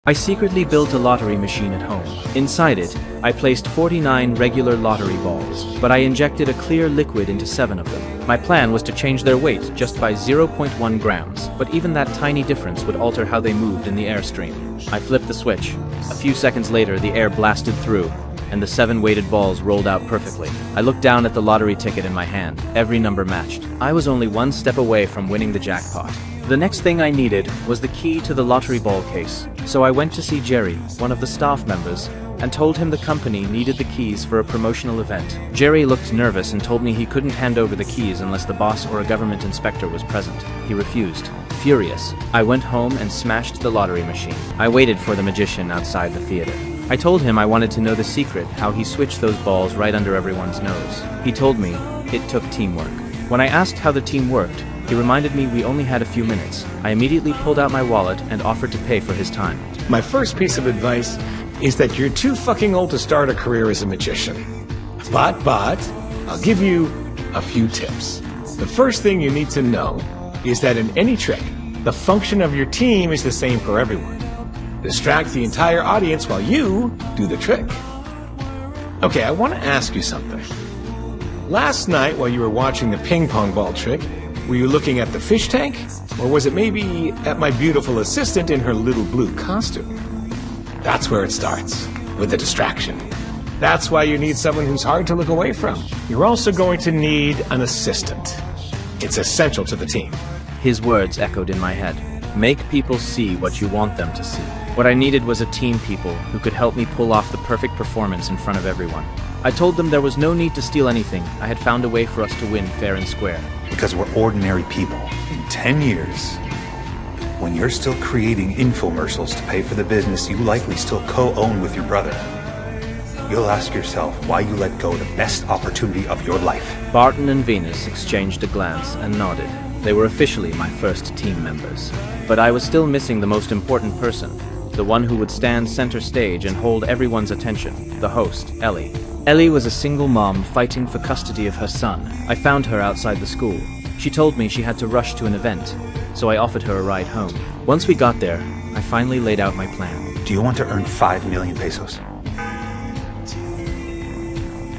I secretly built a lottery machine at home. Inside it, I placed 49 regular lottery balls, but I injected a clear liquid into 7 of them. My plan was to change their weight just by 0.1 grams, but even that tiny difference would alter how they moved in the airstream. I flipped the switch. A few seconds later, the air blasted through, and the 7 weighted balls rolled out perfectly. I looked down at the lottery ticket in my hand. Every number matched. I was only one step away from winning the jackpot. The next thing I needed was the key to the lottery ball case, so I went to see Jerry, one of the staff members, and told him the company needed the keys for a promotional event. Jerry looked nervous and told me he couldn't hand over the keys unless the boss or a government inspector was present. He refused. Furious, I went home and smashed the lottery machine. I waited for the magician outside the theater. I told him I wanted to know the secret, how he switched those balls right under everyone's nose. He told me it took teamwork. When I asked how the team worked, he reminded me we only had a few minutes. I immediately pulled out my wallet and offered to pay for his time. My first piece of advice is that you're too fucking old to start a career as a magician. But, I'll give you a few tips. The first thing you need to know is that in any trick, the function of your team is the same for everyone. Distract the entire audience while you do the trick. Okay, I want to ask you something. Last night, while you were watching the ping pong ball trick, were you looking at the fish tank? Or was it maybe at my beautiful assistant in her little blue costume? That's where it starts, with a distraction. That's why you need someone who's hard to look away from. You're also going to need an assistant. It's essential to the team. His words echoed in my head. Make people see what you want them to see. What I needed was a team people who could help me pull off the perfect performance in front of everyone. I told them there was no need to steal anything. I had found a way for us to win fair and square. Because we're ordinary people. In 10 years, when you're still creating infomercials to pay for the business you likely still co-own with your brother, you'll ask yourself why you let go of the best opportunity of your life. Barton and Venus exchanged a glance and nodded. They were officially my first team members. But I was still missing the most important person, the one who would stand center stage and hold everyone's attention, the host, Ellie. Ellie was a single mom fighting for custody of her son. I found her outside the school. She told me she had to rush to an event, so I offered her a ride home. Once we got there, I finally laid out my plan. Do you want to earn 5 million pesos?